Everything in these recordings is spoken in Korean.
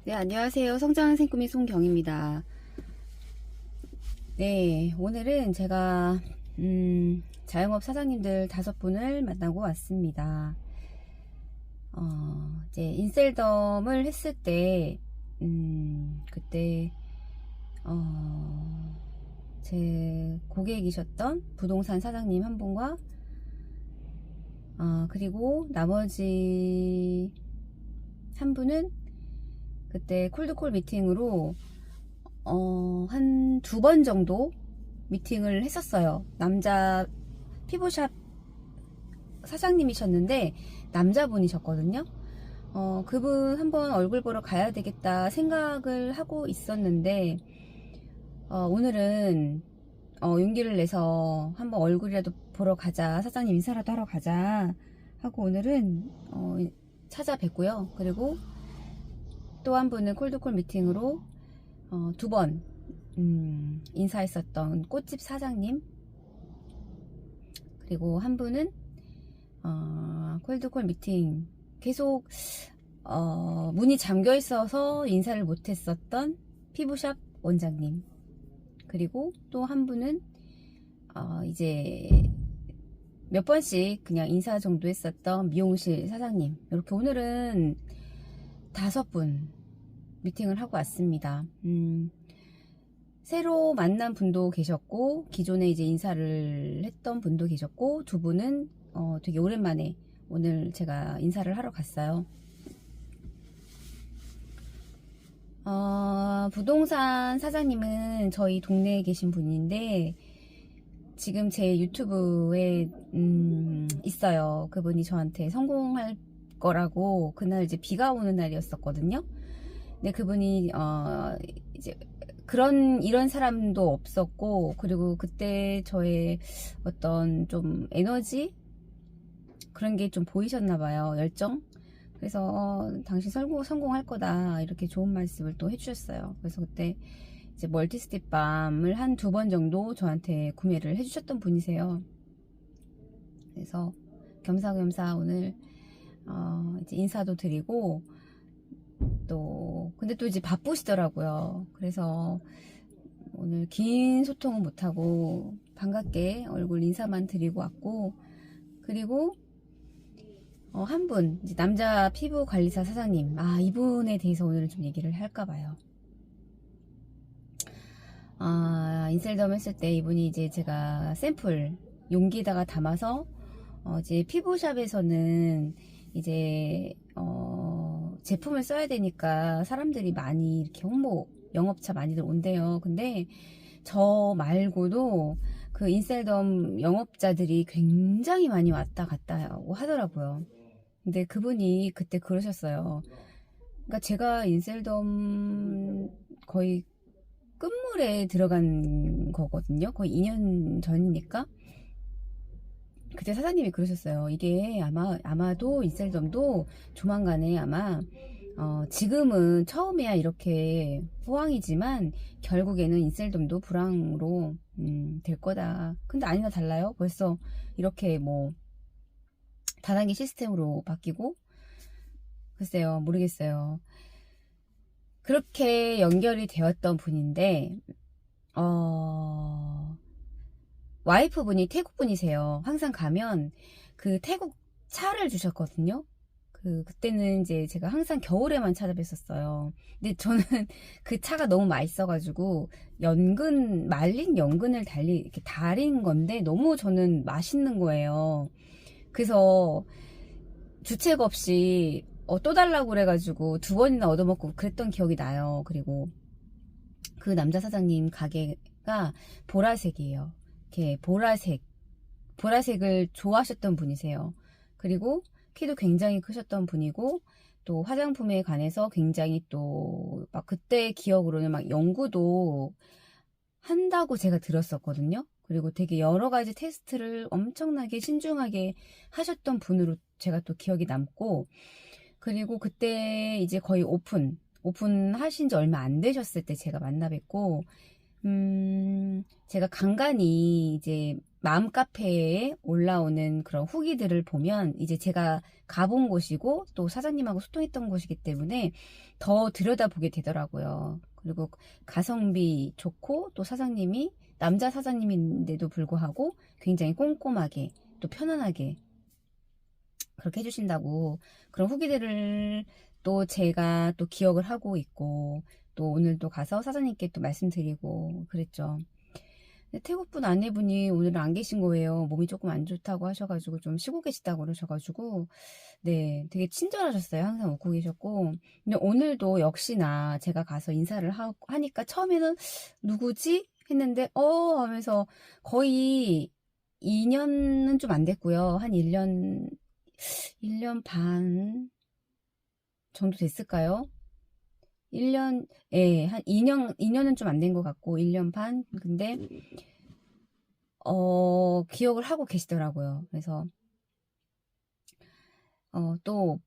네, 안녕하세요. 성장하는 생꾸미 송경입니다. 네, 오늘은 제가 자영업 사장님들 5분을 만나고 왔습니다. 이제 인셀덤을 했을 때 그때 제 고객이셨던 부동산 사장님 한 분과 그리고 나머지 한 분은 그때 콜드콜 미팅으로 한 2번 정도 미팅을 했었어요. 남자 피부샵 사장님이셨는데 남자분이셨거든요. 그분 한번 얼굴 보러 가야 되겠다 생각을 하고 있었는데 오늘은 용기를 내서 한번 얼굴이라도 보러 가자, 사장님 인사라도 하러 가자 하고 오늘은 찾아뵙고요. 그리고 또 한 분은 콜드콜 미팅으로 2번 인사했었던 꽃집 사장님, 그리고 한 분은 콜드콜 미팅 계속 문이 잠겨 있어서 인사를 못했었던 피부샵 원장님, 그리고 또 한 분은 이제 몇 번씩 그냥 인사 정도 했었던 미용실 사장님. 이렇게 오늘은 5분 미팅을 하고 왔습니다. 새로 만난 분도 계셨고, 기존에 이제 인사를 했던 분도 계셨고, 2분은 되게 오랜만에 오늘 제가 인사를 하러 갔어요. 부동산 사장님은 저희 동네에 계신 분인데 지금 제 유튜브에 있어요. 그분이 저한테 성공할 거라고, 그날 이제 비가 오는 날이었었거든요. 근데 그분이 이제 이런 사람도 없었고, 그리고 그때 저의 어떤 좀 에너지 그런 게 좀 보이셨나 봐요. 열정. 그래서 당신 성공할 거다, 이렇게 좋은 말씀을 또 해주셨어요. 그래서 그때 이제 멀티스텝밤을 한 2번 정도 저한테 구매를 해주셨던 분이세요. 그래서 겸사겸사 오늘 이제 인사도 드리고, 근데 또 이제 바쁘시더라고요. 그래서 오늘 긴 소통은 못하고 반갑게 얼굴 인사만 드리고 왔고, 그리고 한 분, 이제 남자 피부 관리사 사장님, 이분에 대해서 오늘은 좀 얘기를 할까 봐요. 인셀덤 했을 때 이분이 이제 제가 샘플 용기에다가 담아서 이제 피부샵에서는 이제 제품을 써야 되니까 사람들이 많이 이렇게 홍보 영업차 많이들 온대요. 근데 저 말고도 그 인셀덤 영업자들이 굉장히 많이 왔다 갔다 하더라고요. 근데 그분이 그때 그러셨어요. 그러니까 제가 인셀덤 거의 끝물에 들어간 거거든요. 거의 2년 전이니까. 그때 사장님이 그러셨어요. 이게 아마도 인셀덤도 조만간에 아마 지금은 처음에야 이렇게 호황이지만 결국에는 인셀덤도 불황으로 될 거다. 근데 아니나 달라요. 벌써 이렇게 뭐 다단계 시스템으로 바뀌고, 글쎄요, 모르겠어요. 그렇게 연결이 되었던 분인데 와이프분이 태국 분이세요. 항상 가면 그 태국 차를 주셨거든요. 그때는 이제 제가 항상 겨울에만 찾아뵀었어요. 근데 저는 그 차가 너무 맛있어가지고 말린 연근을 이렇게 달인 건데 너무 저는 맛있는 거예요. 그래서 주책 없이 또 달라고 그래가지고 2번이나 얻어먹고 그랬던 기억이 나요. 그리고 그 남자 사장님 가게가 보라색이에요. 이렇게 보라색을 좋아하셨던 분이세요. 그리고 키도 굉장히 크셨던 분이고, 또 화장품에 관해서 굉장히 또 막 그때 기억으로는 막 연구도 한다고 제가 들었었거든요. 그리고 되게 여러 가지 테스트를 엄청나게 신중하게 하셨던 분으로 제가 또 기억이 남고, 그리고 그때 이제 거의 오픈하신 지 얼마 안 되셨을 때 제가 만나 뵙고, 제가 간간히 이제 마음 카페에 올라오는 그런 후기들을 보면 이제 제가 가본 곳이고 또 사장님하고 소통했던 곳이기 때문에 더 들여다보게 되더라고요. 그리고 가성비 좋고 또 사장님이 남자 사장님인데도 불구하고 굉장히 꼼꼼하게 또 편안하게 그렇게 해주신다고 그런 후기들을 또 제가 또 기억을 하고 있고 또 오늘 또 가서 사장님께 또 말씀드리고 그랬죠. 근데 태국분 아내분이 오늘은 안 계신 거예요. 몸이 조금 안 좋다고 하셔가지고 좀 쉬고 계시다고 그러셔가지고 네 되게 친절하셨어요. 항상 웃고 계셨고 근데 오늘도 역시나 제가 가서 인사를 하니까 처음에는 누구지? 했는데 하면서 거의 2년은 좀 안 됐고요. 한 1년 반 정도 됐을까요? 1년, 예, 한 2년은 좀 안 된 것 같고, 1년 반? 근데, 기억을 하고 계시더라고요. 그래서, 또,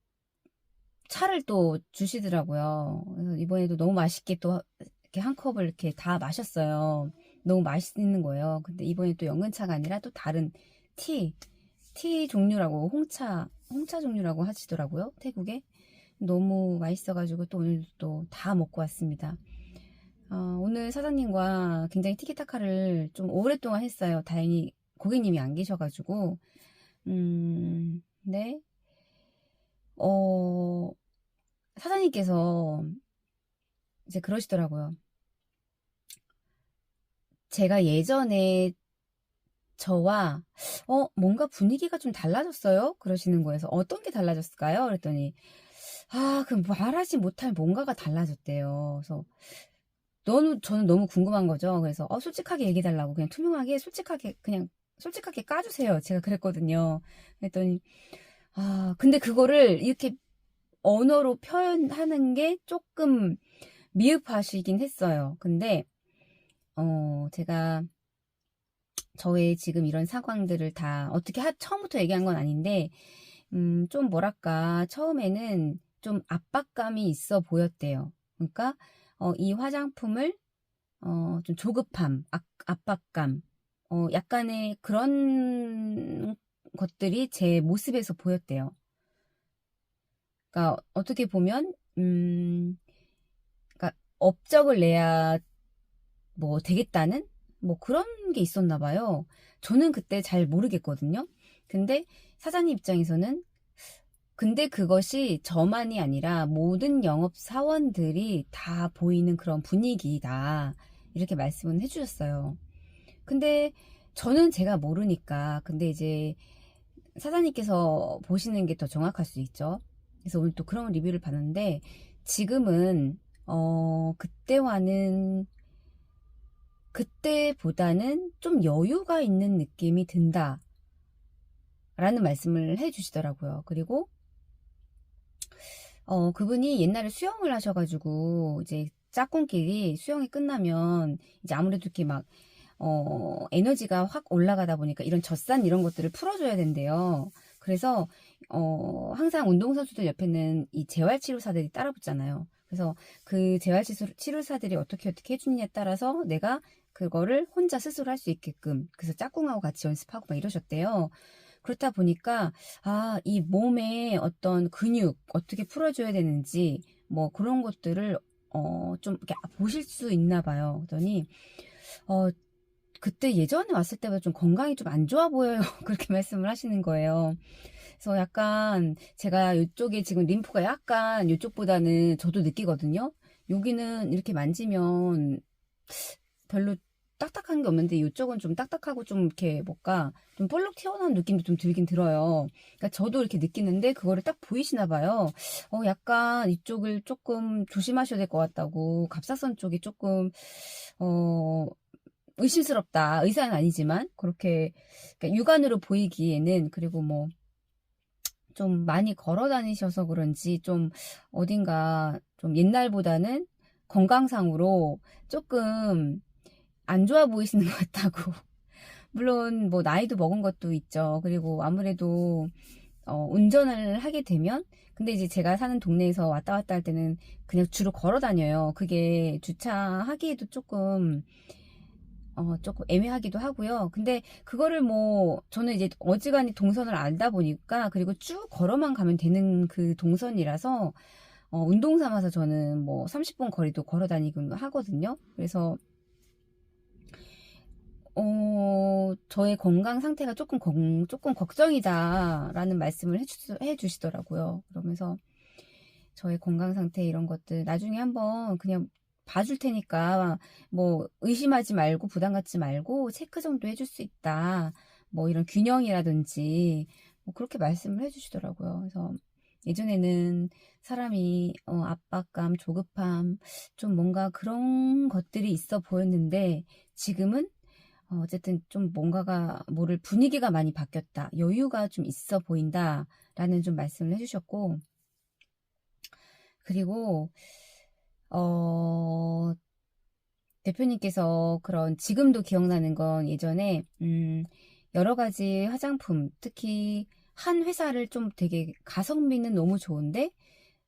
차를 또 주시더라고요. 그래서 이번에도 너무 맛있게 또, 이렇게 한 컵을 이렇게 다 마셨어요. 너무 맛있는 거예요. 근데 이번에 또 연근차가 아니라 또 다른 티 종류라고, 홍차 종류라고 하시더라고요. 태국에. 너무 맛있어가지고 또 오늘 또 다 먹고 왔습니다. 오늘 사장님과 굉장히 티키타카를 좀 오랫동안 했어요. 다행히 고객님이 안 계셔가지고. 네. 사장님께서 이제 그러시더라고요. 제가 예전에 저와, 뭔가 분위기가 좀 달라졌어요? 그러시는 거에서 어떤 게 달라졌을까요? 그랬더니, 그럼 말하지 못할 뭔가가 달라졌대요. 그래서, 저는 너무 궁금한 거죠. 그래서, 솔직하게 얘기해달라고. 그냥 투명하게, 솔직하게 까주세요. 제가 그랬거든요. 그랬더니, 근데 그거를 이렇게 언어로 표현하는 게 조금 미흡하시긴 했어요. 근데, 제가, 저의 지금 이런 상황들을 다 어떻게 처음부터 얘기한 건 아닌데, 좀 뭐랄까, 처음에는 좀 압박감이 있어 보였대요. 그러니까, 이 화장품을, 좀 조급함, 압박감, 약간의 그런 것들이 제 모습에서 보였대요. 그러니까, 어떻게 보면, 그러니까, 업적을 내야 뭐 되겠다는? 뭐 그런 게 있었나 봐요. 저는 그때 잘 모르겠거든요. 근데 사장님 입장에서는 근데 그것이 저만이 아니라 모든 영업 사원들이 다 보이는 그런 분위기다. 이렇게 말씀은 해주셨어요. 근데 저는 제가 모르니까. 근데 이제 사장님께서 보시는 게 더 정확할 수 있죠. 그래서 오늘 또 그런 리뷰를 봤는데 지금은 그때보다는 좀 여유가 있는 느낌이 든다. 라는 말씀을 해 주시더라고요. 그리고, 그분이 옛날에 수영을 하셔가지고, 이제 짝꿍끼리 수영이 끝나면, 이제 아무래도 이렇게 막, 에너지가 확 올라가다 보니까 이런 젖산 이런 것들을 풀어줘야 된대요. 그래서, 항상 운동선수들 옆에는 이 재활치료사들이 따라붙잖아요. 그래서 그 재활치료사들이 어떻게 해주느냐에 따라서 내가 그거를 혼자 스스로 할 수 있게끔 그래서 짝꿍하고 같이 연습하고 막 이러셨대요. 그렇다 보니까 이 몸의 어떤 근육 어떻게 풀어줘야 되는지 뭐 그런 것들을 좀 이렇게 보실 수 있나 봐요. 그러더니 그때 예전에 왔을 때보다 좀 건강이 좀 안 좋아 보여요. 그렇게 말씀을 하시는 거예요. 그래서 약간 제가 이쪽에 지금 림프가 약간 이쪽보다는 저도 느끼거든요. 여기는 이렇게 만지면 별로 딱딱한 게 없는데 이쪽은 좀 딱딱하고 좀 이렇게 뭔가 좀 볼록 튀어나온 느낌도 좀 들긴 들어요. 그러니까 저도 이렇게 느끼는데 그거를 딱 보이시나 봐요. 약간 이쪽을 조금 조심하셔야 될 것 같다고 갑사선 쪽이 조금 의심스럽다. 의사는 아니지만 그렇게 그러니까 육안으로 보이기에는 그리고 뭐 좀 많이 걸어 다니셔서 그런지 좀 어딘가 좀 옛날보다는 건강상으로 조금 안 좋아 보이시는 것 같다고. 물론 뭐 나이도 먹은 것도 있죠. 그리고 아무래도 운전을 하게 되면 근데 이제 제가 사는 동네에서 왔다 갔다 할 때는 그냥 주로 걸어 다녀요. 그게 주차하기에도 조금 조금 애매하기도 하고요. 근데 그거를 뭐 저는 이제 어지간히 동선을 알다 보니까 그리고 쭉 걸어만 가면 되는 그 동선이라서 운동 삼아서 저는 뭐 30분 거리도 걸어 다니기도 하거든요. 그래서 저의 건강 상태가 조금 걱정이다라는 말씀을 해주시더라고요. 그러면서 저의 건강 상태 이런 것들 나중에 한번 그냥 봐줄 테니까 뭐 의심하지 말고 부담 갖지 말고 체크 정도 해줄 수 있다. 뭐 이런 균형이라든지 뭐 그렇게 말씀을 해주시더라고요. 그래서 예전에는 사람이 압박감, 조급함, 좀 뭔가 그런 것들이 있어 보였는데 지금은 어쨌든 좀 뭔가가 모를 분위기가 많이 바뀌었다. 여유가 좀 있어 보인다라는 좀 말씀을 해주셨고 그리고 어, 대표님께서 그런 지금도 기억나는 건 예전에 여러 가지 화장품 특히 한 회사를 좀 되게 가성비는 너무 좋은데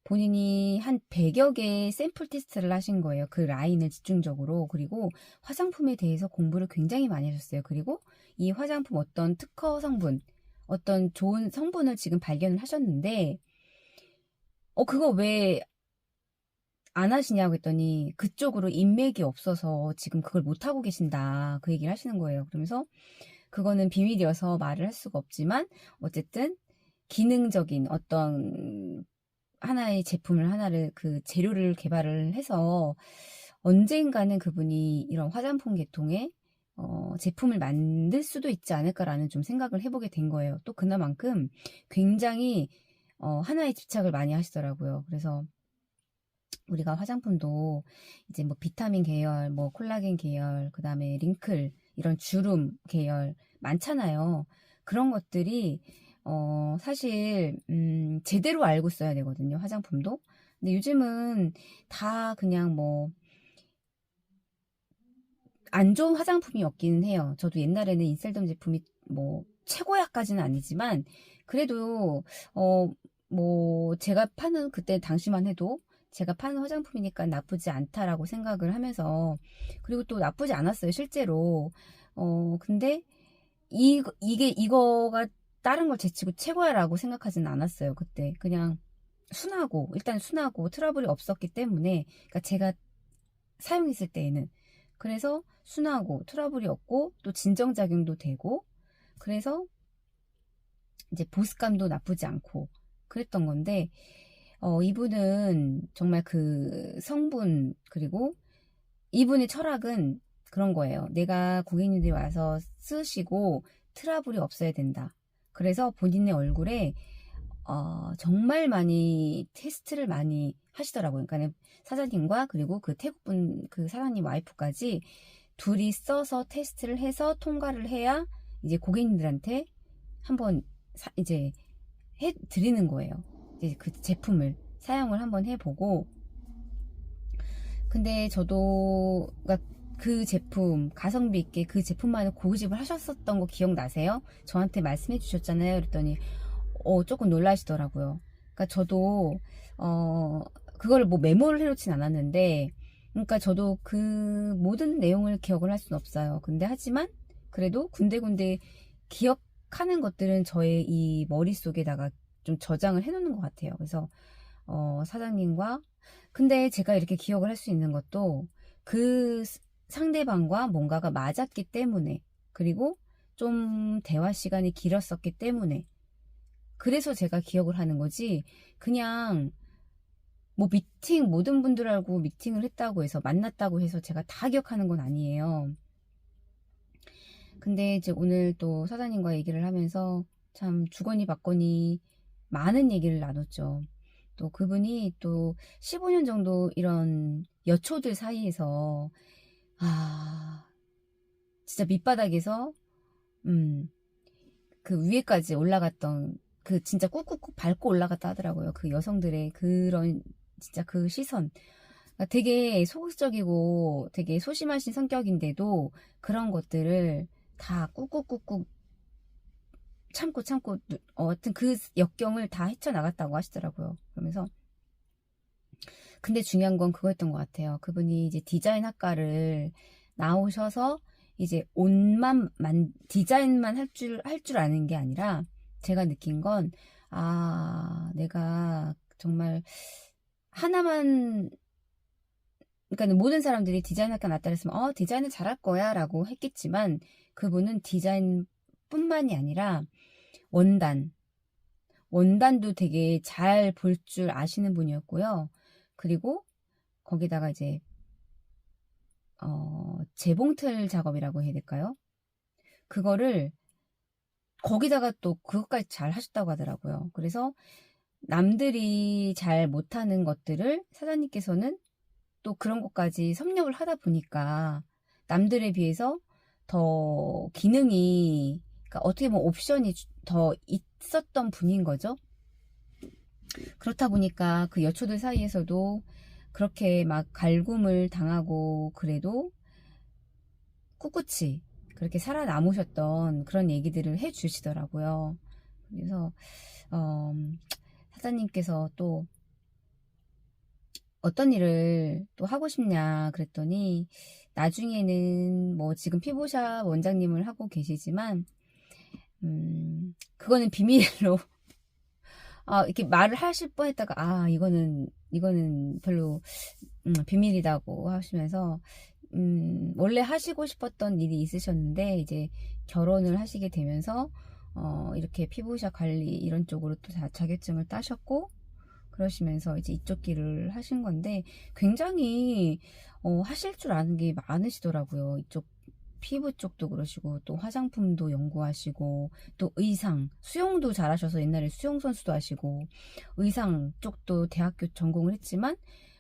본인이 한 100여 개의 샘플 테스트를 하신 거예요. 그 라인을 집중적으로. 그리고 화장품에 대해서 공부를 굉장히 많이 하셨어요. 그리고 이 화장품 어떤 특허 성분, 어떤 좋은 성분을 지금 발견을 하셨는데 그거 왜 안 하시냐고 했더니 그쪽으로 인맥이 없어서 지금 그걸 못하고 계신다. 그 얘기를 하시는 거예요. 그러면서 그거는 비밀이어서 말을 할 수가 없지만 어쨌든 기능적인 어떤 하나의 제품을 하나를 그 재료를 개발을 해서 언젠가는 그분이 이런 화장품 계통의 제품을 만들 수도 있지 않을까라는 좀 생각을 해보게 된 거예요. 또 그날만큼 굉장히 하나에 집착을 많이 하시더라고요. 그래서 우리가 화장품도 이제 뭐 비타민 계열, 뭐 콜라겐 계열, 그 다음에 링클, 이런 주름 계열 많잖아요. 그런 것들이, 사실, 제대로 알고 써야 되거든요. 화장품도. 근데 요즘은 다 그냥 뭐, 안 좋은 화장품이 없기는 해요. 저도 옛날에는 인셀덤 제품이 뭐, 최고야까지는 아니지만, 그래도, 뭐, 제가 파는 그때 당시만 해도 제가 파는 화장품이니까 나쁘지 않다라고 생각을 하면서, 그리고 또 나쁘지 않았어요, 실제로. 근데, 이거가 다른 걸 제치고 최고야라고 생각하지는 않았어요, 그때. 그냥 일단 순하고 트러블이 없었기 때문에, 그러니까 제가 사용했을 때에는. 그래서 순하고 트러블이 없고 또 진정작용도 되고 그래서 이제 보습감도 나쁘지 않고 그랬던 건데 이분은 정말 그 성분 그리고 이분의 철학은 그런 거예요. 내가 고객님들이 와서 쓰시고 트러블이 없어야 된다. 그래서 본인의 얼굴에 정말 많이 테스트를 많이 하시더라고요. 그러니까 사장님과 그리고 그 태국분 그 사장님 와이프까지 둘이 써서 테스트를 해서 통과를 해야 이제 고객님들한테 한번 이제 해 드리는 거예요. 이제 그 제품을 사용을 한번 해보고 근데 저도 그러니까 그 제품 가성비 있게 그 제품만을 고집을 하셨었던 거 기억나세요? 저한테 말씀해 주셨잖아요. 그랬더니 조금 놀라시더라고요. 그러니까 저도 그거를 뭐 메모를 해놓진 않았는데 그러니까 저도 그 모든 내용을 기억을 할 수는 없어요. 근데 하지만 그래도 군데군데 기억하는 것들은 저의 이 머릿속에다가 좀 저장을 해놓는 것 같아요. 그래서 사장님과 근데 제가 이렇게 기억을 할 수 있는 것도 그 상대방과 뭔가가 맞았기 때문에 그리고 좀 대화 시간이 길었었기 때문에 그래서 제가 기억을 하는 거지 그냥 뭐 모든 분들하고 미팅을 했다고 해서 만났다고 해서 제가 다 기억하는 건 아니에요. 근데 이제 오늘 또 사장님과 얘기를 하면서 참 주거니 받거니 많은 얘기를 나눴죠. 또 그분이 또 15년 정도 이런 여초들 사이에서 진짜 밑바닥에서 그 위에까지 올라갔던 그 진짜 꾹꾹꾹 밟고 올라갔다 하더라고요. 그 여성들의 그런 진짜 그 시선. 그러니까 되게 소극적이고 되게 소심하신 성격인데도 그런 것들을 다 꾹꾹꾹꾹 참고 하여튼 그 역경을 다 헤쳐나갔다고 하시더라고요. 그러면서 근데 중요한 건 그거였던 것 같아요. 그분이 이제 디자인 학과를 나오셔서 이제 디자인만 할 줄 아는 게 아니라 제가 느낀 건, 내가 정말 하나만, 그러니까 모든 사람들이 디자인 학교 나왔다 그랬으면, 디자인을 잘할 거야 라고 했겠지만, 그분은 디자인뿐만이 아니라 원단도 되게 잘 볼 줄 아시는 분이었고요. 그리고 거기다가 이제 재봉틀 작업이라고 해야 될까요? 그거를 거기다가 또 그것까지 잘 하셨다고 하더라고요. 그래서 남들이 잘 못하는 것들을 사장님께서는 또 그런 것까지 섭렵을 하다 보니까 남들에 비해서 더 기능이, 그러니까 어떻게 보면 옵션이 더 있었던 분인 거죠. 그렇다 보니까 그 여초들 사이에서도 그렇게 막 갈굼을 당하고 그래도 꿋꿋이 그렇게 살아남으셨던 그런 얘기들을 해주시더라고요. 그래서 사장님께서 또 어떤 일을 또 하고 싶냐 그랬더니, 나중에는 뭐 지금 피부샵 원장님을 하고 계시지만 그거는 비밀로 이렇게 말을 하실 뻔했다가 이거는 별로 비밀이라고 하시면서 원래 하시고 싶었던 일이 있으셨는데 이제 결혼을 하시게 되면서 이렇게 피부샵 관리 이런 쪽으로 또 자격증을 따셨고, 그러시면서 이제 이쪽 길을 하신 건데 굉장히 하실 줄 아는 게 많으시더라고요. 이쪽 피부 쪽도 그러시고 또 화장품도 연구하시고 또 의상, 수영도 잘하셔서 옛날에 수영 선수도 하시고, 의상 쪽도 대학교 전공을 했지만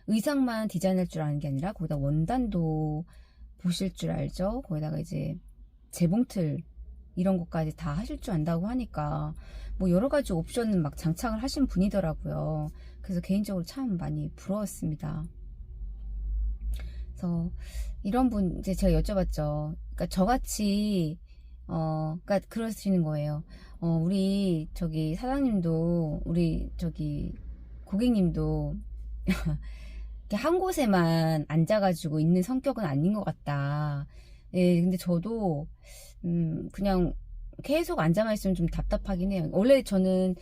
의상만 디자인할 줄 아는 게 아니라 거기다 원단도 보실 줄 알죠. 거기다가 이제 재봉틀 이런 것까지 다 하실 줄 안다고 하니까 뭐 여러 가지 옵션을 막 장착을 하신 분이더라고요. 그래서 개인적으로 참 많이 부러웠습니다. 그래서 이런 분 이제 제가 여쭤봤죠. 그러니까 저같이 그러니까 그러시는 거예요. 우리 저기 사장님도, 우리 저기 고객님도 이렇게 한 곳에만 앉아가지고 있는 성격은 아닌 것 같다. 예, 근데 저도 그냥 계속 앉아만 있으면 좀 답답하긴 해요. 원래 저는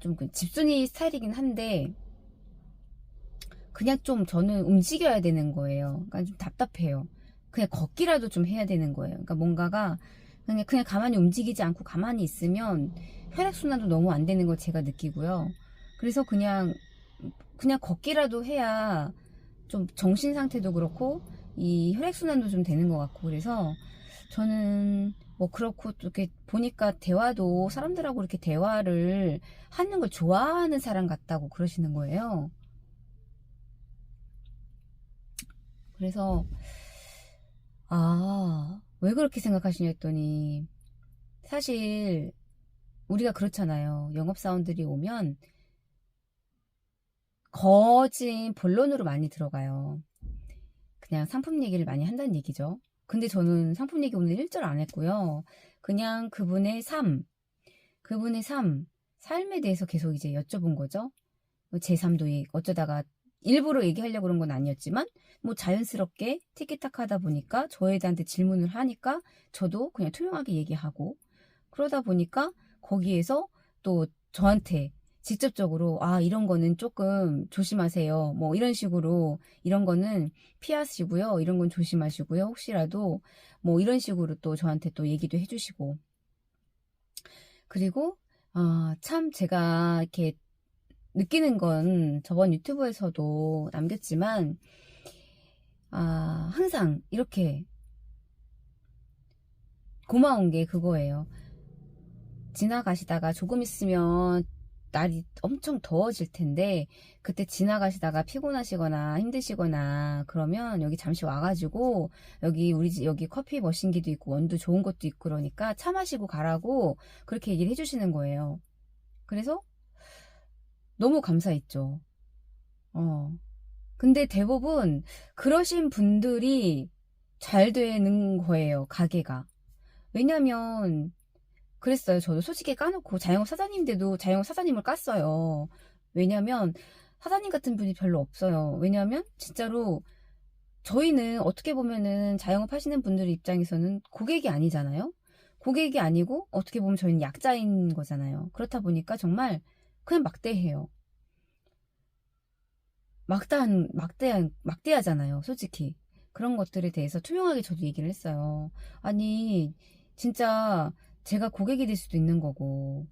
좀 집순이 스타일이긴 한데 그냥 좀 저는 움직여야 되는 거예요. 그러니까 좀 답답해요. 그냥 걷기라도 좀 해야 되는 거예요. 그러니까 뭔가가 그냥 가만히 움직이지 않고 가만히 있으면 혈액순환도 너무 안 되는 걸 제가 느끼고요. 그래서 그냥 걷기라도 해야 좀 정신 상태도 그렇고 이 혈액순환도 좀 되는 것 같고, 그래서 저는 뭐 그렇고 또 이렇게 보니까 대화도 사람들하고 이렇게 대화를 하는 걸 좋아하는 사람 같다고 그러시는 거예요. 그래서 왜 그렇게 생각하시냐 했더니, 사실 우리가 그렇잖아요. 영업사원들이 오면 거진 본론으로 많이 들어가요. 그냥 상품 얘기를 많이 한다는 얘기죠. 근데 저는 상품 얘기 오늘 1절 안 했고요. 그냥 그분의 삶에 대해서 계속 이제 여쭤본 거죠. 제 삶도 어쩌다가 일부러 얘기하려고 그런 건 아니었지만 뭐 자연스럽게 티키타카 하다 보니까 저에 대한 질문을 하니까 저도 그냥 투명하게 얘기하고, 그러다 보니까 거기에서 또 저한테 직접적으로 이런 거는 조금 조심하세요, 뭐 이런 식으로, 이런 거는 피하시고요, 이런 건 조심하시고요, 혹시라도 뭐 이런 식으로 또 저한테 또 얘기도 해주시고. 그리고 참 제가 이렇게 느끼는 건 저번 유튜브에서도 남겼지만 항상 이렇게 고마운 게 그거예요. 지나가시다가 조금 있으면 날이 엄청 더워질 텐데 그때 지나가시다가 피곤하시거나 힘드시거나 그러면 여기 잠시 와가지고 우리 집 여기 커피 머신기도 있고 원두 좋은 것도 있고 그러니까 차 마시고 가라고 그렇게 얘기를 해주시는 거예요. 그래서 너무 감사했죠. 근데 대부분 그러신 분들이 잘 되는 거예요, 가게가. 왜냐면 그랬어요. 저도 솔직히 까놓고 자영업 사장님인데도 자영업 사장님을 깠어요. 왜냐면 사장님 같은 분이 별로 없어요. 왜냐면 진짜로 저희는 어떻게 보면은 자영업 하시는 분들 입장에서는 고객이 아니잖아요. 고객이 아니고 어떻게 보면 저희는 약자인 거잖아요. 그렇다 보니까 정말 그냥 막대해요. 막대하잖아요, 솔직히. 그런 것들에 대해서 투명하게 저도 얘기를 했어요. 아니, 진짜 제가 고객이 될 수도 있는 거고,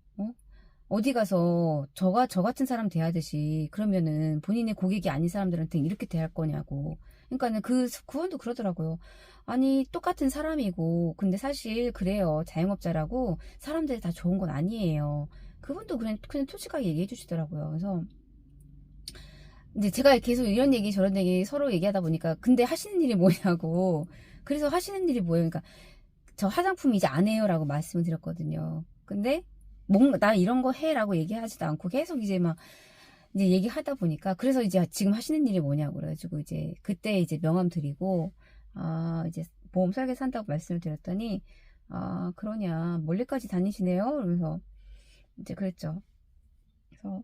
어디 가서 저 같은 사람 대하듯이 그러면은 본인의 고객이 아닌 사람들한테 이렇게 대할 거냐고. 그러니까는 그분도 그러더라고요. 아니, 똑같은 사람이고, 근데 사실 그래요. 자영업자라고 사람들이 다 좋은 건 아니에요. 그분도 그냥 솔직하게 얘기해 주시더라고요. 그래서 이제 제가 계속 이런 얘기 저런 얘기 서로 얘기하다 보니까 근데 하시는 일이 뭐냐고. 그래서 하시는 일이 뭐예요? 그러니까 저 화장품 이제 안 해요라고 말씀을 드렸거든요. 근데 뭔가 나 이런 거 해라고 얘기하지도 않고 계속 이제 막 이제 얘기하다 보니까 그래서 이제 지금 하시는 일이 뭐냐고 그래가지고 이제 그때 이제 명함 드리고 이제 보험 설계사 한다고 말씀을 드렸더니 그러냐 멀리까지 다니시네요. 그래서 이제 그랬죠. 그래서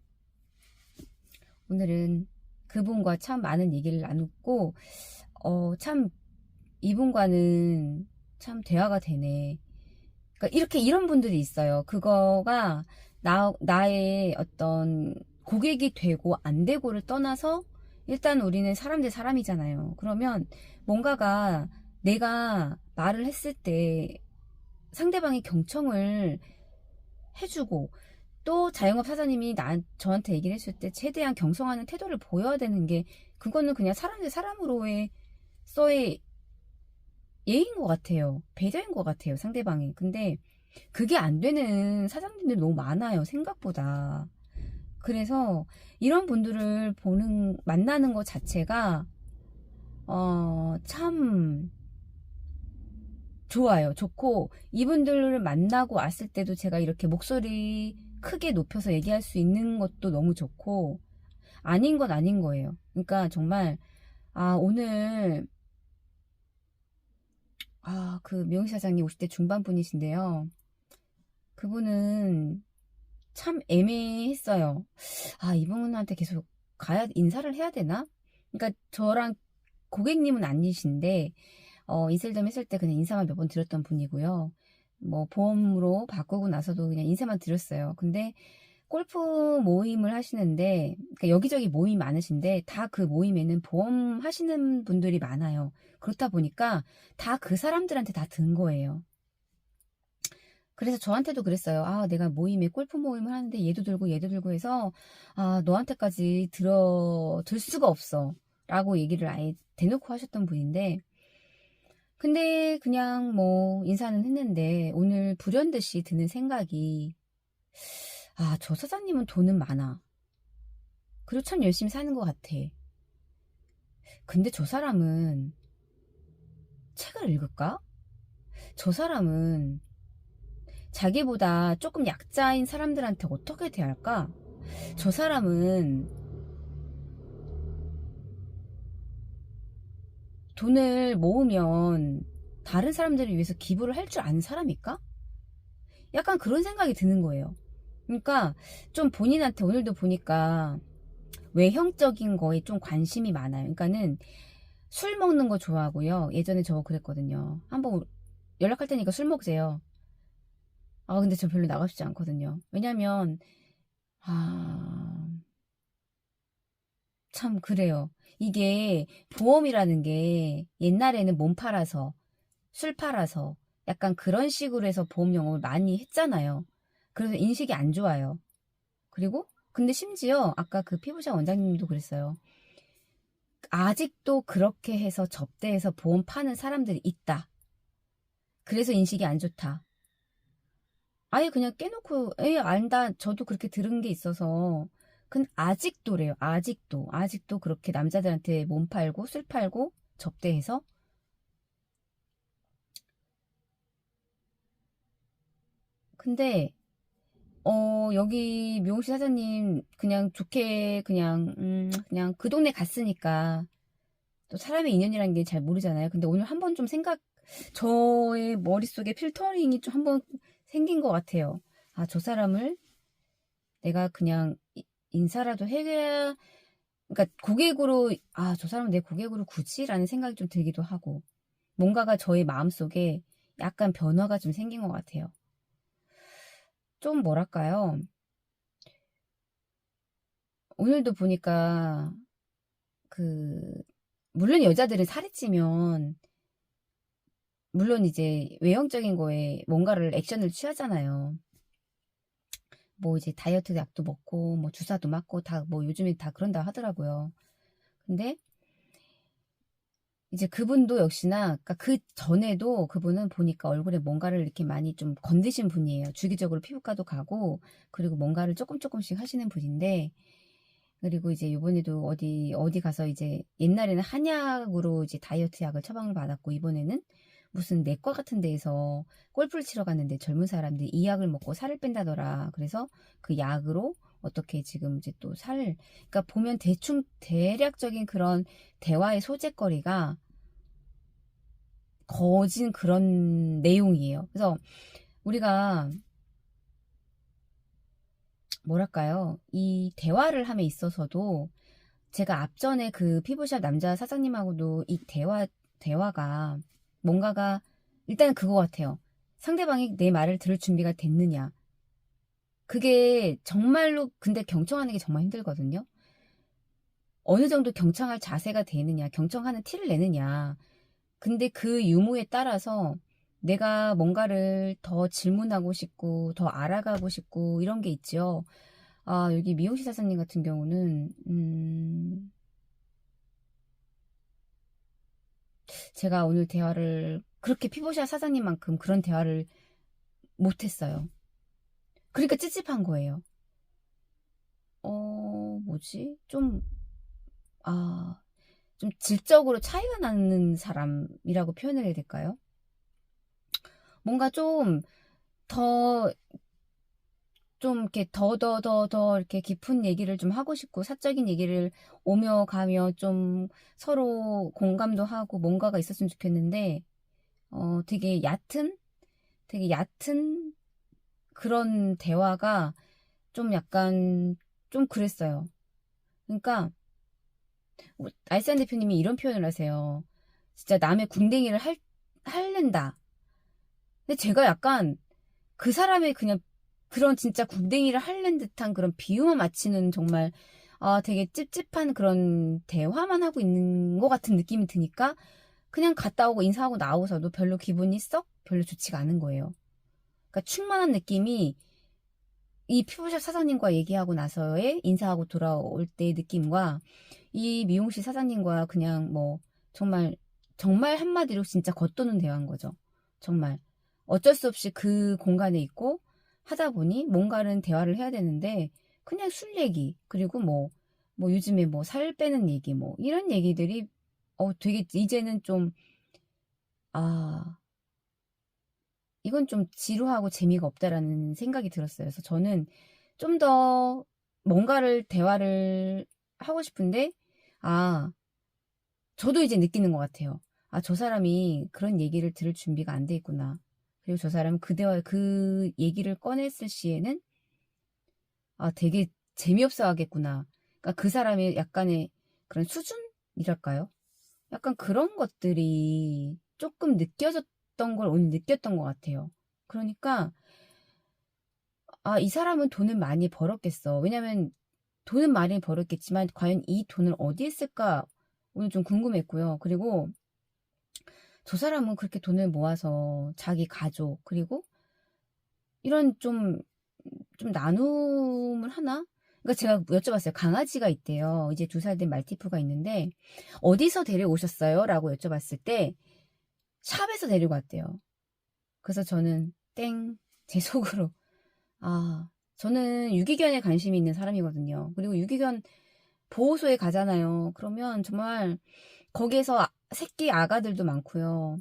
오늘은 그분과 참 많은 얘기를 나눴고, 참, 이분과는 참 대화가 되네. 그러니까 이렇게 이런 분들이 있어요. 그거가 나의 어떤 고객이 되고 안 되고를 떠나서 일단 우리는 사람 대 사람이잖아요. 그러면 뭔가가 내가 말을 했을 때 상대방이 경청을 해주고 또 자영업 사장님이 저한테 얘기를 했을 때 최대한 경성하는 태도를 보여야 되는 게 그거는 그냥 사람 대 사람으로의 써의 예인 것 같아요. 배려인 것 같아요. 상대방이. 근데 그게 안 되는 사장님들이 너무 많아요. 생각보다. 그래서 이런 분들을 만나는 것 자체가 참 좋아요. 좋고 이분들을 만나고 왔을 때도 제가 이렇게 목소리 크게 높여서 얘기할 수 있는 것도 너무 좋고 아닌 건 아닌 거예요. 그러니까 정말 오늘 그 미용실 사장님 50대 중반 분이신데요. 그분은 참 애매했어요. 이분한테 계속 인사를 해야 되나? 그러니까 저랑 고객님은 아니신데 인셀덤 했을 때 그냥 인사만 몇 번 드렸던 분이고요. 뭐 보험으로 바꾸고 나서도 그냥 인사만 드렸어요. 근데 골프 모임을 하시는데 그러니까 여기저기 모임이 많으신데 다 그 모임에는 보험 하시는 분들이 많아요. 그렇다 보니까 다 그 사람들한테 다 든 거예요. 그래서 저한테도 그랬어요. 내가 골프 모임을 하는데 얘도 들고 얘도 들고 해서 너한테까지 들 수가 없어. 라고 얘기를 아예 대놓고 하셨던 분인데 근데 그냥 뭐 인사는 했는데 오늘 불현듯이 드는 생각이 저 사장님은 돈은 많아. 그리고 참 열심히 사는 것 같아. 근데 저 사람은 책을 읽을까? 저 사람은 자기보다 조금 약자인 사람들한테 어떻게 대할까? 저 사람은 돈을 모으면 다른 사람들을 위해서 기부를 할 줄 아는 사람일까? 약간 그런 생각이 드는 거예요. 그러니까 좀 본인한테 오늘도 보니까 외형적인 거에 좀 관심이 많아요. 그러니까는 술 먹는 거 좋아하고요. 예전에 저 그랬거든요. 한번 연락할 테니까 술 먹재요. 근데 저 별로 나가고 싶지 않거든요. 왜냐면 참 그래요. 이게 보험이라는 게 옛날에는 몸 팔아서 술 팔아서 약간 그런 식으로 해서 보험 영업을 많이 했잖아요. 그래서 인식이 안 좋아요. 그리고 근데 심지어 아까 그 피부자 원장님도 그랬어요. 아직도 그렇게 해서 접대해서 보험 파는 사람들이 있다. 그래서 인식이 안 좋다. 아예 그냥 깨놓고 안다. 저도 그렇게 들은 게 있어서 근데 아직도래요. 아직도 그렇게 남자들한테 몸 팔고 술 팔고 접대해서 근데 여기 미용실 사장님 그냥 좋게 그냥 그 동네 갔으니까 또 사람의 인연이라는 게 잘 모르잖아요. 근데 오늘 한번 좀 저의 머릿속에 필터링이 좀 한번 생긴 것 같아요. 저 사람을 내가 그냥 인사라도 해야 그러니까 고객으로, 저 사람은 내 고객으로 굳이? 라는 생각이 좀 들기도 하고, 뭔가가 저의 마음속에 약간 변화가 좀 생긴 것 같아요. 좀 뭐랄까요? 오늘도 보니까, 그, 물론 여자들은 살이 찌면, 물론 이제 외형적인 거에 뭔가를 액션을 취하잖아요. 뭐 이제 다이어트 약도 먹고, 뭐 주사도 맞고, 다 뭐 요즘에 다 그런다 하더라고요. 근데 이제 그분도 역시나, 그러니까 그 전에도 그분은 보니까 얼굴에 뭔가를 이렇게 많이 좀 건드신 분이에요. 주기적으로 피부과도 가고, 그리고 뭔가를 조금씩 하시는 분인데, 그리고 이제 요번에도 어디 가서 이제 옛날에는 한약으로 이제 다이어트 약을 처방을 받았고, 이번에는 무슨 내과 같은 데에서 골프를 치러 갔는데 젊은 사람들이 이 약을 먹고 살을 뺀다더라. 그래서 그 약으로 어떻게 지금 이제 또 그러니까 보면 대충 대략적인 그런 대화의 소재거리가 거진 그런 내용이에요. 그래서 우리가 뭐랄까요? 이 대화를 함에 있어서도 제가 앞전에 그 피부샵 남자 사장님하고도 이 대화가 뭔가가 일단 그거 같아요. 상대방이 내 말을 들을 준비가 됐느냐. 그게 정말로 근데 경청하는 게 정말 힘들거든요. 어느 정도 경청할 자세가 되느냐, 경청하는 티를 내느냐. 근데 그 유무에 따라서 내가 뭔가를 더 질문하고 싶고, 더 알아가고 싶고, 이런 게 있죠. 여기 미용실 사장님 같은 경우는, 제가 오늘 대화를, 그렇게 피부샷 사장님만큼 그런 대화를 못했어요. 그러니까 찝찝한 거예요. 뭐지? 아, 좀 질적으로 차이가 나는 사람이라고 표현을 해야 될까요? 뭔가 이렇게 더 이렇게 깊은 얘기를 좀 하고 싶고, 사적인 얘기를 오며 가며 좀 서로 공감도 하고 뭔가가 있었으면 좋겠는데, 어, 되게 얕은? 되게 얕은 그런 대화가 좀 약간 좀 그랬어요. 그러니까, 알산 대표님이 이런 표현을 하세요. 진짜 남의 궁뎅이를 핥는다. 근데 제가 약간 그 사람의 그냥 그런 진짜 궁뎅이를 핥는 듯한 그런 비유만 맞히는 정말 되게 찝찝한 그런 대화만 하고 있는 것 같은 느낌이 드니까 그냥 갔다 오고 인사하고 나오서도 별로 기분이 별로 좋지가 않은 거예요. 그러니까 충만한 느낌이 이 피부샵 사장님과 얘기하고 나서의 인사하고 돌아올 때의 느낌과 이 미용실 사장님과 그냥 뭐 정말 정말 한마디로 진짜 겉도는 대화인 거죠. 정말 어쩔 수 없이 그 공간에 있고 하다 보니 뭔가는 대화를 해야 되는데 그냥 술 얘기 그리고 뭐 요즘에 뭐 살 빼는 얘기 뭐 이런 얘기들이 되게 이제는 좀 아 이건 좀 지루하고 재미가 없다라는 생각이 들었어요. 그래서 저는 좀 더 뭔가를 대화를 하고 싶은데, 아, 저도 이제 느끼는 것 같아요. 저 사람이 그런 얘기를 들을 준비가 안 돼 있구나. 그리고 저 사람은 그 얘기를 꺼냈을 시에는, 되게 재미없어 하겠구나. 그러니까 그 사람의 약간의 그런 수준이랄까요? 약간 그런 것들이 조금 느껴졌던 걸 오늘 느꼈던 것 같아요. 그러니까, 이 사람은 돈을 많이 벌었겠어. 왜냐면 돈은 많이 벌었겠지만 과연 이 돈을 어디에 쓸까 오늘 좀 궁금했고요. 그리고 저 사람은 그렇게 돈을 모아서 자기 가족 그리고 이런 좀 나눔을 하나? 그러니까 제가 여쭤봤어요. 강아지가 있대요. 이제 2살 된 말티푸가 있는데 어디서 데려오셨어요? 라고 여쭤봤을 때 샵에서 데리고 왔대요. 그래서 저는 땡, 제 속으로 저는 유기견에 관심이 있는 사람이거든요. 그리고 유기견 보호소에 가잖아요. 그러면 정말 거기에서 새끼 아가들도 많고요.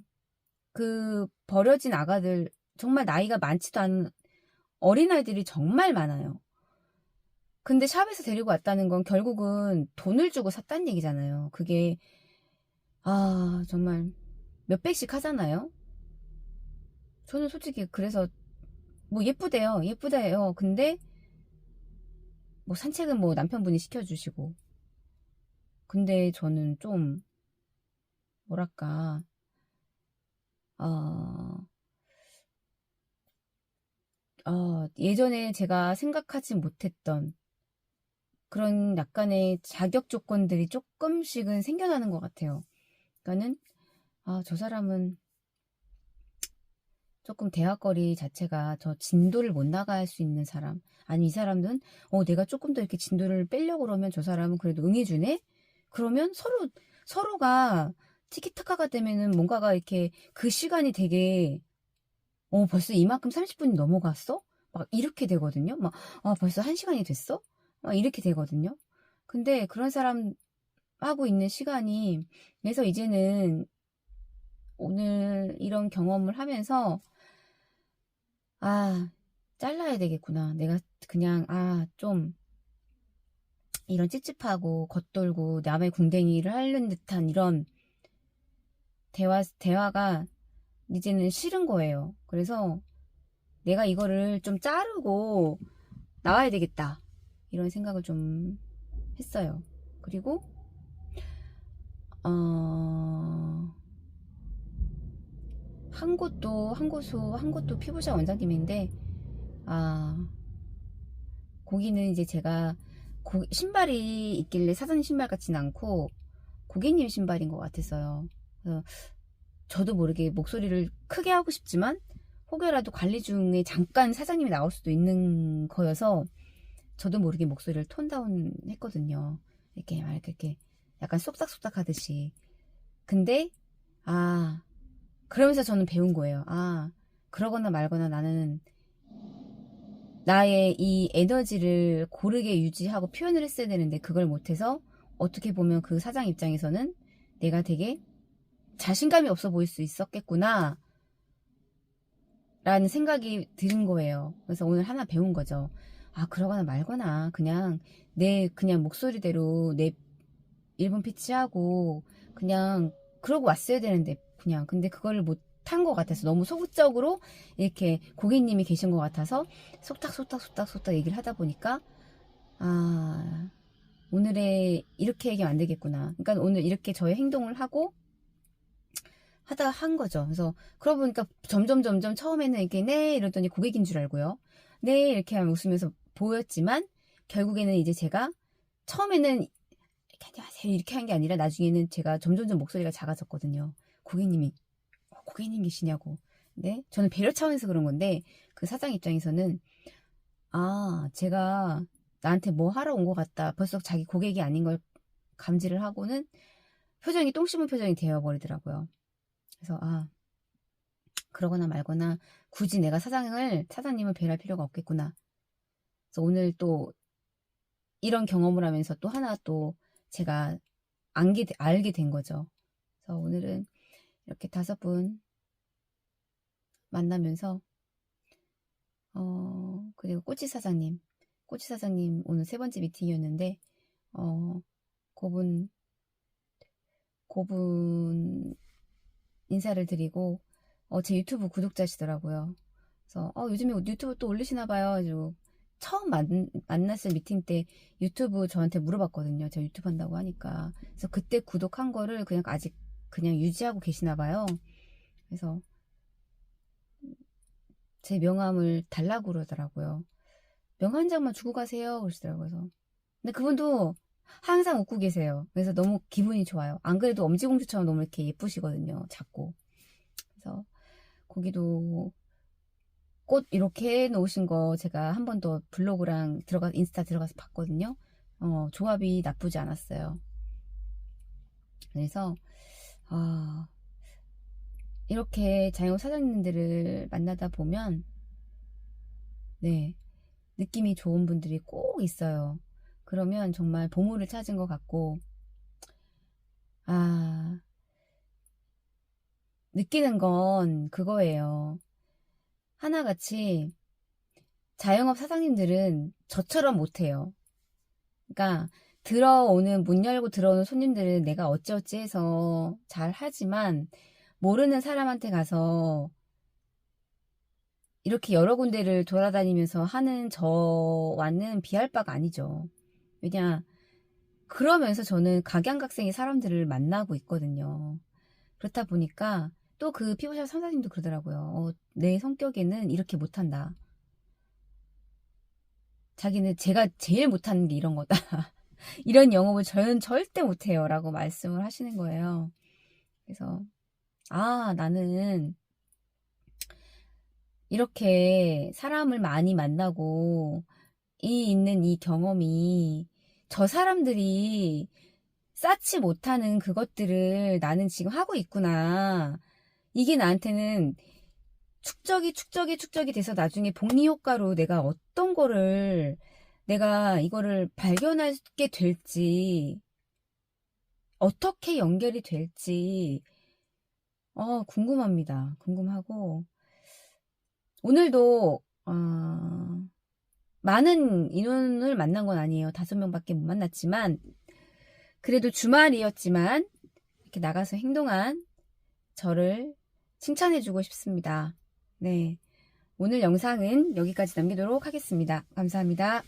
그 버려진 아가들 정말 나이가 많지도 않은 어린아이들이 정말 많아요. 근데 샵에서 데리고 왔다는 건 결국은 돈을 주고 샀다는 얘기잖아요. 그게 정말 몇백씩 하잖아요. 저는 솔직히 그래서 뭐 예쁘대요. 예쁘대요. 근데 뭐 산책은 뭐 남편분이 시켜주시고 근데 저는 좀, 뭐랄까, 어, 예전에 제가 생각하지 못했던 그런 약간의 자격 조건들이 조금씩은 생겨나는 것 같아요. 그러니까는, 저 사람은 조금 대화거리 자체가 저 진도를 못 나갈 수 있는 사람. 아니, 이 사람은, 내가 조금 더 이렇게 진도를 빼려고 그러면 저 사람은 그래도 응해주네? 그러면 서로가 티키타카가 되면은 뭔가가 이렇게 그 시간이 되게, 벌써 이만큼 30분이 넘어갔어? 막 이렇게 되거든요. 막, 벌써 1시간이 됐어? 막 이렇게 되거든요. 근데 그런 사람 하고 있는 시간이, 그래서 이제는 오늘 이런 경험을 하면서, 아, 잘라야 되겠구나. 내가 그냥, 좀, 이런 찝찝하고, 겉돌고, 남의 궁뎅이를 핥는 듯한 이런 대화가 이제는 싫은 거예요. 그래서 내가 이거를 좀 자르고 나와야 되겠다. 이런 생각을 좀 했어요. 그리고, 어, 한 곳도 피부자 원장님인데, 아, 거기는 이제 제가 신발이 있길래 사장님 신발 같진 않고 고객님 신발인 것 같았어요. 그래서 저도 모르게 목소리를 크게 하고 싶지만 혹여라도 관리 중에 잠깐 사장님이 나올 수도 있는 거여서 저도 모르게 목소리를 톤다운 했거든요. 이렇게 약간 쏙싹쏙싹 하듯이. 근데 그러면서 저는 배운 거예요. 그러거나 말거나 나는 나의 이 에너지를 고르게 유지하고 표현을 했어야 되는데 그걸 못해서 어떻게 보면 그 사장 입장에서는 내가 되게 자신감이 없어 보일 수 있었겠구나 라는 생각이 드는 거예요. 그래서 오늘 하나 배운 거죠. 그러거나 말거나 그냥 목소리대로 내 1분 피치하고 그냥 그러고 왔어야 되는데 근데 그걸 못한 것 같아서 너무 소극적으로 이렇게 고객님이 계신 것 같아서 속닥속닥 얘기를 하다 보니까 오늘의 이렇게 얘기하면 안 되겠구나. 그러니까 오늘 이렇게 저의 행동을 하고 하다 한 거죠. 그래서 그러고 보니까 점점 처음에는 이렇게 네 이러더니 고객인 줄 알고요. 네 이렇게 하면 웃으면서 보였지만 결국에는 이제 제가 처음에는 이렇게 안녕하세요 이렇게 한 게 아니라 나중에는 제가 점점점 목소리가 작아졌거든요. 고객님 계시냐고. 네? 저는 배려 차원에서 그런 건데 그 사장 입장에서는 제가 나한테 뭐 하러 온 것 같다. 벌써 자기 고객이 아닌 걸 감지를 하고는 표정이 똥 씹은 표정이 되어버리더라고요. 그래서 그러거나 말거나 굳이 내가 사장님을 배려할 필요가 없겠구나. 그래서 오늘 또 이런 경험을 하면서 또 하나 또 제가 알게 된 거죠. 그래서 오늘은 이렇게 5분 만나면서 그리고 꼬치 사장님 오늘 3번째 미팅이었는데 그분 인사를 드리고 제 유튜브 구독자시더라고요. 그래서 요즘에 유튜브 또 올리시나 봐요. 가지고 처음 만났을 미팅 때 유튜브 저한테 물어봤거든요. 제가 유튜브 한다고 하니까. 그래서 그때 구독한 거를 그냥 아직 그냥 유지하고 계시나 봐요. 그래서 제 명함을 달라고 그러더라고요. 명함 한 장만 주고 가세요. 그러시더라고요. 그래서 근데 그분도 항상 웃고 계세요. 그래서 너무 기분이 좋아요. 안 그래도 엄지공주처럼 너무 이렇게 예쁘시거든요. 작고. 그래서 거기도 꽃 이렇게 해 놓으신 거 제가 한 번 더 블로그랑 인스타 들어가서 봤거든요. 조합이 나쁘지 않았어요. 그래서, 이렇게 자영업 사장님들을 만나다 보면, 네, 느낌이 좋은 분들이 꼭 있어요. 그러면 정말 보물을 찾은 것 같고, 아, 느끼는 건 그거예요. 하나같이 자영업 사장님들은 저처럼 못해요. 그러니까 문 열고 들어오는 손님들은 내가 어찌어찌 해서 잘 하지만 모르는 사람한테 가서 이렇게 여러 군데를 돌아다니면서 하는 저와는 비할 바가 아니죠. 왜냐 그러면서 저는 각양각색의 사람들을 만나고 있거든요. 그렇다 보니까 또 그 피부샵 상사님도 그러더라고요. 내 성격에는 이렇게 못한다. 자기는 제가 제일 못하는 게 이런 거다. 이런 영업을 저는 절대 못해요. 라고 말씀을 하시는 거예요. 그래서, 나는 이렇게 사람을 많이 만나고, 있는 이 경험이 저 사람들이 쌓지 못하는 그것들을 나는 지금 하고 있구나. 이게 나한테는 축적이 돼서 나중에 복리 효과로 내가 어떤 거를 내가 이거를 발견하게 될지 어떻게 연결이 될지 궁금합니다. 궁금하고 오늘도 많은 인원을 만난 건 아니에요. 5명밖에 못 만났지만 그래도 주말이었지만 이렇게 나가서 행동한 저를 칭찬해주고 싶습니다. 네, 오늘 영상은 여기까지 남기도록 하겠습니다. 감사합니다.